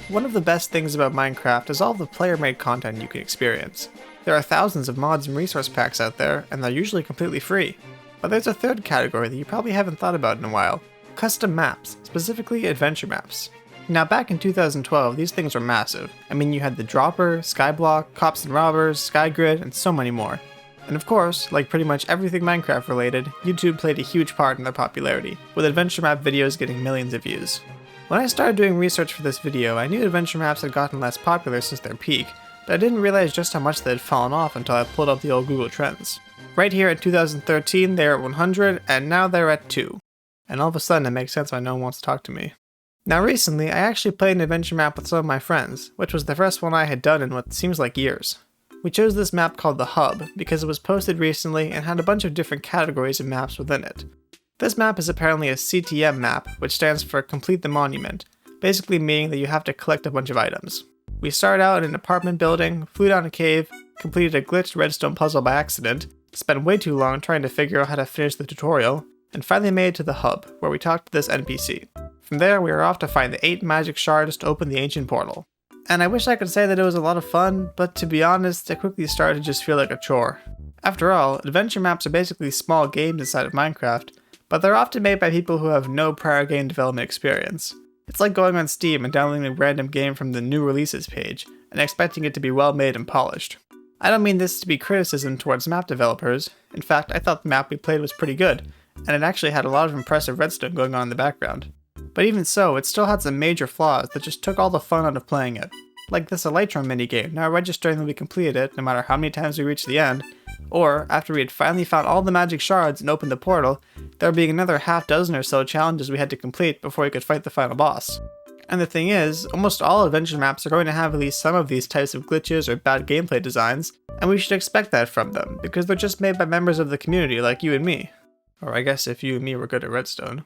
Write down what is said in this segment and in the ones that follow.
one of the best things about Minecraft is all the player-made content you can experience. There are thousands of mods and resource packs out there, and they're usually completely free. But there's a third category that you probably haven't thought about in a while: custom maps, specifically adventure maps. Now back in 2012, these things were massive. I mean, you had the Dropper, Skyblock, Cops and Robbers, Skygrid, and so many more. And of course, like pretty much everything Minecraft related, YouTube played a huge part in their popularity, with adventure map videos getting millions of views. When I started doing research for this video, I knew adventure maps had gotten less popular since their peak, but I didn't realize just how much they had fallen off until I pulled up the old Google Trends. Right here in 2013, they were at 100, and now they're at 2. And all of a sudden it makes sense why no one wants to talk to me. Now recently, I actually played an adventure map with some of my friends, which was the first one I had done in what seems like years. We chose this map called the Hub because it was posted recently and had a bunch of different categories of maps within it. This map is apparently a CTM map, which stands for Complete the Monument, basically meaning that you have to collect a bunch of items. We started out in an apartment building, flew down a cave, completed a glitched redstone puzzle by accident, spent way too long trying to figure out how to finish the tutorial, and finally made it to the Hub, where we talked to this NPC. From there, we were off to find the 8 magic shards to open the ancient portal. And I wish I could say that it was a lot of fun, but to be honest, it quickly started to just feel like a chore. After all, adventure maps are basically small games inside of Minecraft, but they're often made by people who have no prior game development experience. It's like going on Steam and downloading a random game from the new releases page, and expecting it to be well made and polished. I don't mean this to be criticism towards map developers. In fact, I thought the map we played was pretty good, and it actually had a lot of impressive redstone going on in the background. But even so, it still had some major flaws that just took all the fun out of playing it. Like this Elytron minigame, now registering that we completed it no matter how many times we reached the end, or after we had finally found all the magic shards and opened the portal, there being another half dozen or so challenges we had to complete before we could fight the final boss. And the thing is, almost all adventure maps are going to have at least some of these types of glitches or bad gameplay designs, and we should expect that from them, because they're just made by members of the community like you and me. Or I guess if you and me were good at redstone.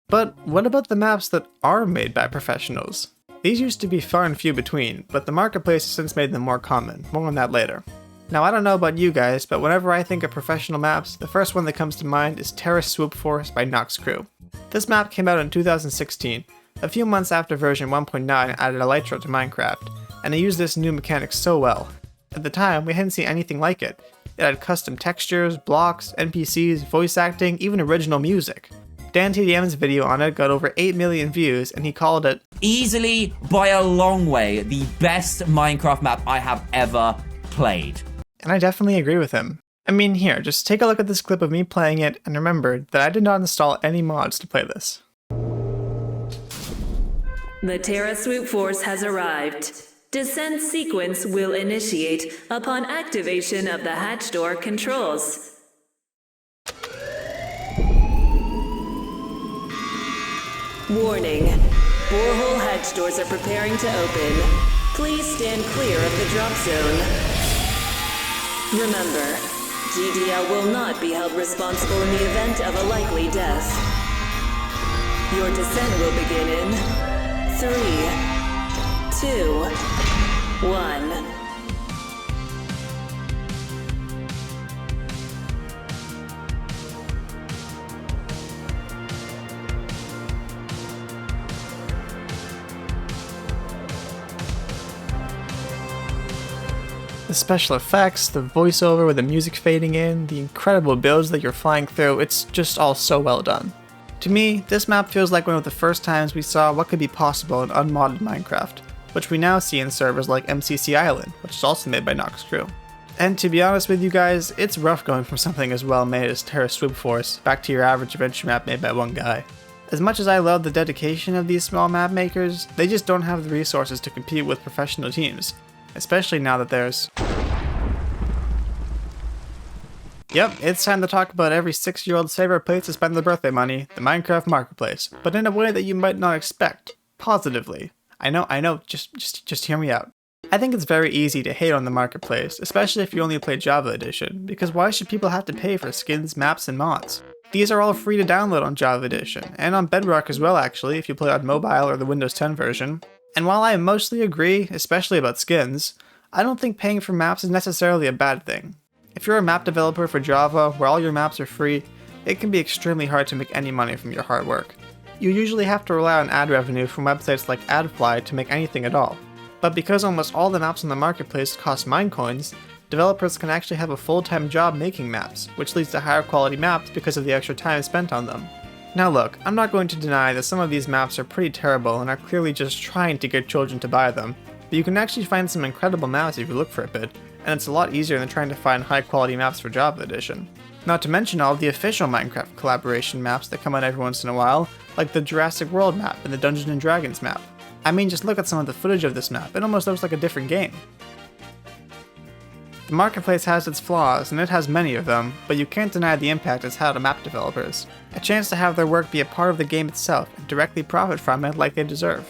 But what about the maps that are made by professionals? These used to be far and few between, but the marketplace has since made them more common. More on that later. Now I don't know about you guys, but whenever I think of professional maps, the first one that comes to mind is Terra Swoop Force by Nox Crew. This map came out in 2016, a few months after version 1.9 added Elytra to Minecraft, and it used this new mechanic so well. At the time, we hadn't seen anything like it. It had custom textures, blocks, NPCs, voice acting, even original music. Dan TDM's video on it got over 8 million views, and he called it easily, by a long way, the best Minecraft map I have ever played. And I definitely agree with him. I mean, here, just take a look at this clip of me playing it, and remember that I did not install any mods to play this. The Terra Swoop Force has arrived. Descent sequence will initiate upon activation of the hatch door controls. Warning. Borehole hatch doors are preparing to open. Please stand clear of the drop zone. Remember, GDL will not be held responsible in the event of a likely death. Your descent will begin in 3, 2, 1. The special effects, the voiceover with the music fading in, the incredible builds that you're flying through, it's just all so well done. To me, this map feels like one of the first times we saw what could be possible in unmodded Minecraft, which we now see in servers like MCC Island, which is also made by Nox Crew. And to be honest with you guys, it's rough going from something as well made as Terra Swoop Force back to your average adventure map made by one guy. As much as I love the dedication of these small map makers, they just don't have the resources to compete with professional teams. Especially now that there's... Yep, it's time to talk about every 6-year-old's favorite place to spend their birthday money, the Minecraft Marketplace, but in a way that you might not expect. Positively. I know, just hear me out. I think it's very easy to hate on the Marketplace, especially if you only play Java Edition, because why should people have to pay for skins, maps, and mods? These are all free to download on Java Edition, and on Bedrock as well actually, if you play on mobile or the Windows 10 version. And while I mostly agree, especially about skins, I don't think paying for maps is necessarily a bad thing. If you're a map developer for Java, where all your maps are free, it can be extremely hard to make any money from your hard work. you usually have to rely on ad revenue from websites like AdFly to make anything at all. But because almost all the maps on the marketplace cost minecoins, developers can actually have a full-time job making maps, which leads to higher quality maps because of the extra time spent on them. Now look, I'm not going to deny that some of these maps are pretty terrible and are clearly just trying to get children to buy them, but you can actually find some incredible maps if you look for a bit, and it's a lot easier than trying to find high quality maps for Java Edition. Not to mention all of the official Minecraft collaboration maps that come out every once in a while, like the Jurassic World map and the Dungeons & Dragons map. I mean, just look at some of the footage of this map, it almost looks like a different game. The marketplace has its flaws, and it has many of them, but you can't deny the impact it's had on map developers. A chance to have their work be a part of the game itself and directly profit from it like they deserve.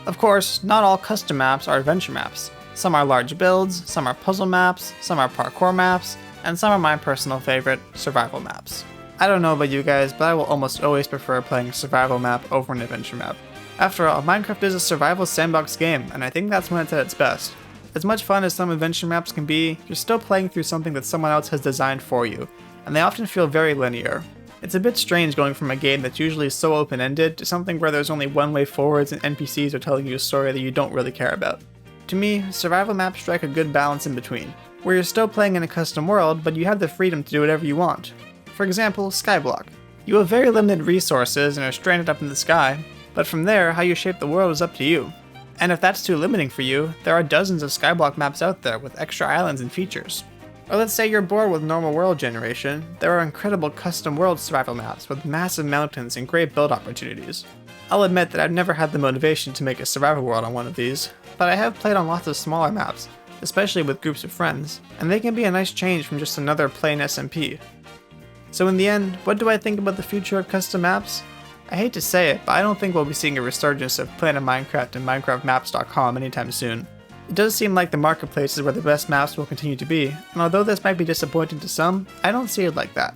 Of course, not all custom maps are adventure maps. Some are large builds, some are puzzle maps, some are parkour maps, and some are my personal favorite, survival maps. I don't know about you guys, but I will almost always prefer playing a survival map over an adventure map. After all, Minecraft is a survival sandbox game, and I think that's when it's at its best. As much fun as some adventure maps can be, you're still playing through something that someone else has designed for you, and they often feel very linear. It's a bit strange going from a game that's usually so open-ended to something where there's only one way forwards and NPCs are telling you a story that you don't really care about. To me, survival maps strike a good balance in between, where you're still playing in a custom world, but you have the freedom to do whatever you want. For example, Skyblock. You have very limited resources and are stranded up in the sky, but from there, how you shape the world is up to you. And if that's too limiting for you, there are dozens of Skyblock maps out there with extra islands and features. Or let's say you're bored with normal world generation, there are incredible custom world survival maps with massive mountains and great build opportunities. I'll admit that I've never had the motivation to make a survival world on one of these, but I have played on lots of smaller maps, especially with groups of friends, and they can be a nice change from just another plain SMP. So in the end, what do I think about the future of custom maps? I hate to say it, but I don't think we'll be seeing a resurgence of Planet Minecraft and MinecraftMaps.com anytime soon. It does seem like the marketplace is where the best maps will continue to be, and although this might be disappointing to some, I don't see it like that.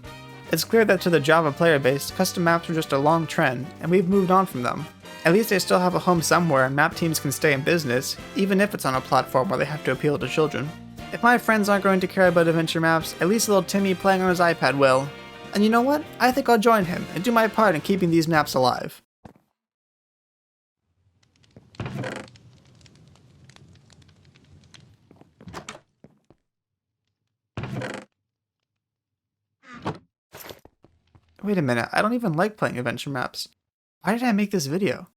It's clear that to the Java player base, custom maps are just a long trend, and we've moved on from them. At least they still have a home somewhere and map teams can stay in business, even if it's on a platform where they have to appeal to children. If my friends aren't going to care about adventure maps, at least little Timmy playing on his iPad will. And you know what? I think I'll join him and do my part in keeping these maps alive. Wait a minute, I don't even like playing adventure maps. Why did I make this video?